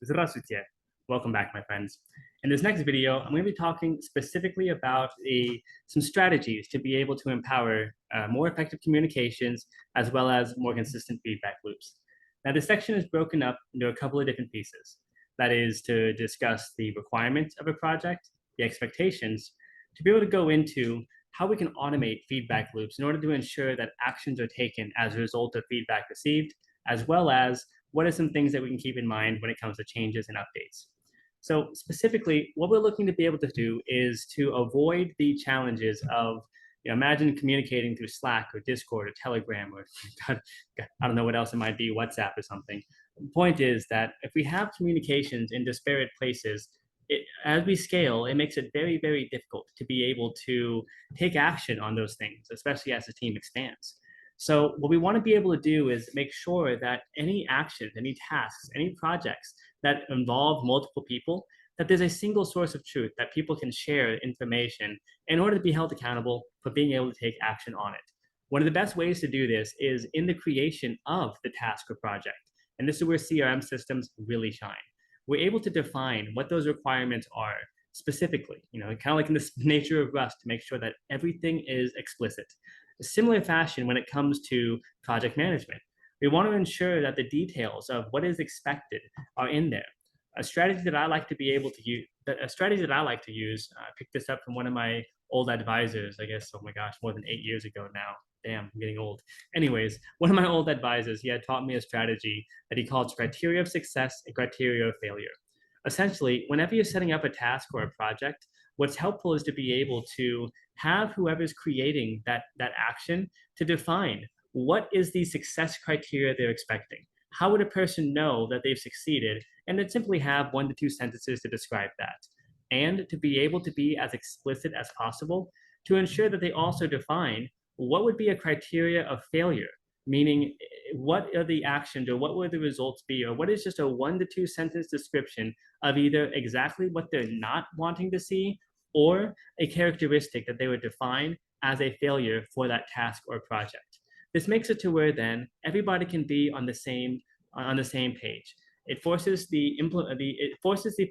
Здравствуйте. Welcome back, my friends. In this next video, I'm going to be talking specifically about some strategies to be able to empower more effective communications as well as more consistent feedback loops. Now, this section is broken up into a couple of different pieces. That is to discuss the requirements of a project, the expectations, to be able to go into how we can automate feedback loops in order to ensure that actions are taken as a result of feedback received, as well as what are some things that we can keep in mind when it comes to changes and updates. So specifically, what we're looking to be able to do is to avoid the challenges of, imagine communicating through Slack or Discord or Telegram or God, I don't know what else it might be, WhatsApp or something. The point is that if we have communications in disparate places, as we scale, it makes it very, very difficult to be able to take action on those things, especially as the team expands. So what we want to be able to do is make sure that any actions, any tasks, any projects that involve multiple people, that there's a single source of truth that people can share information in order to be held accountable for being able to take action on it. One of the best ways to do this is in the creation of the task or project. And this is where CRM systems really shine. We're able to define what those requirements are specifically, kind of like in the nature of Rust, to make sure that everything is explicit. A similar fashion when it comes to project management. We want to ensure that the details of what is expected are in there. A strategy that I like to be able to use, I picked this up from one of my old advisors, I guess, oh my gosh, more than 8 years ago now. Damn, I'm getting old. Anyways, one of my old advisors, he had taught me a strategy that he called criteria of success and criteria of failure. Essentially, whenever you're setting up a task or a project, what's helpful is to be able to have whoever's creating that action to define what is the success criteria they're expecting. How would a person know that they've succeeded? And then simply have 1 to 2 sentences to describe that. And to be able to be as explicit as possible to ensure that they also define what would be a criteria of failure, meaning what are the actions or what would the results be, or what is just a 1 to 2 sentence description of either exactly what they're not wanting to see or a characteristic that they would define as a failure for that task or project. This makes it to where then everybody can be on the same page. It forces the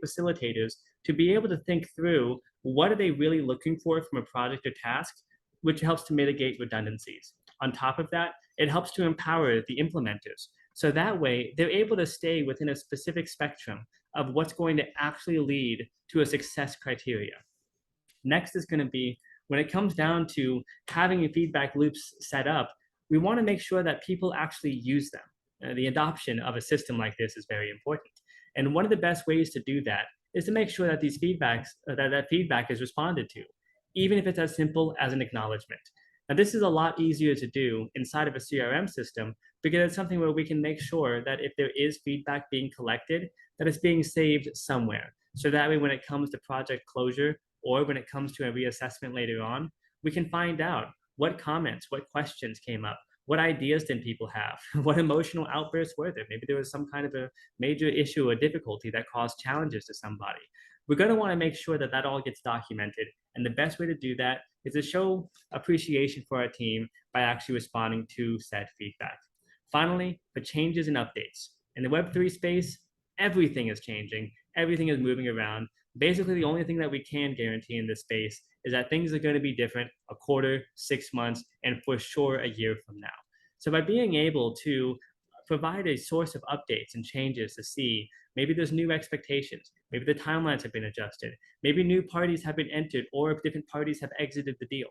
facilitators to be able to think through what are they really looking for from a project or task, which helps to mitigate redundancies. On top of that, it helps to empower the implementers. So that way, they're able to stay within a specific spectrum of what's going to actually lead to a success criteria. Next is going to be when it comes down to having feedback loops set up, we want to make sure that people actually use them. The adoption of a system like this is very important. And one of the best ways to do that is to make sure that these feedbacks, that feedback is responded to, even if it's as simple as an acknowledgement. Now, this is a lot easier to do inside of a CRM system because it's something where we can make sure that if there is feedback being collected, that it's being saved somewhere. So that way, when it comes to project closure or when it comes to a reassessment later on, we can find out what comments, what questions came up, what ideas did people have, what emotional outbursts were there. Maybe there was some kind of a major issue or difficulty that caused challenges to somebody. We're going to want to make sure that that all gets documented. And the best way to do that is to show appreciation for our team by actually responding to said feedback. Finally, the changes and updates. In the Web3 space, everything is changing, everything is moving around. Basically, the only thing that we can guarantee in this space is that things are going to be different a quarter, 6 months, and for sure a year from now. So by being able to provide a source of updates and changes to see maybe there's new expectations, maybe the timelines have been adjusted, maybe new parties have been entered or if different parties have exited the deal.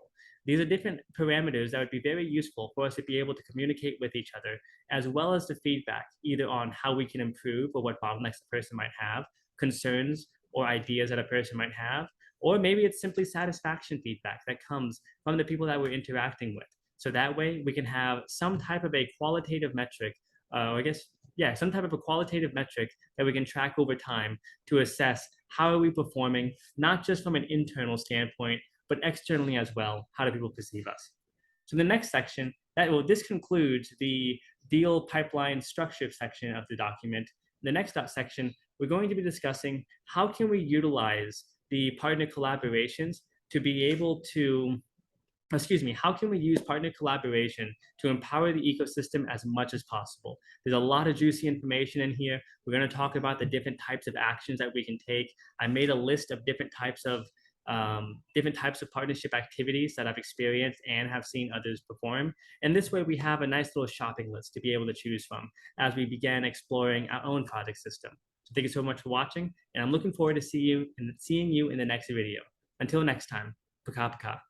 These are different parameters that would be very useful for us to be able to communicate with each other, as well as the feedback, either on how we can improve or what bottlenecks the person might have, concerns or ideas that a person might have, or maybe it's simply satisfaction feedback that comes from the people that we're interacting with. So that way we can have some type of a qualitative metric, or I guess, yeah, some type of a qualitative metric that we can track over time to assess how are we performing, not just from an internal standpoint, but externally as well. How do people perceive us? So the next section, this concludes the deal pipeline structure section of the document. The next section, we're going to be discussing how can we utilize the partner collaborations to be able to how can we use partner collaboration to empower the ecosystem as much as possible? There's a lot of juicy information in here. We're going to talk about the different types of actions that we can take. I made a list of different types of partnership activities that I've experienced and have seen others perform. And this way we have a nice little shopping list to be able to choose from as we begin exploring our own project system. So thank you so much for watching, and I'm looking forward to seeing you in the next video. Until next time, paka paka.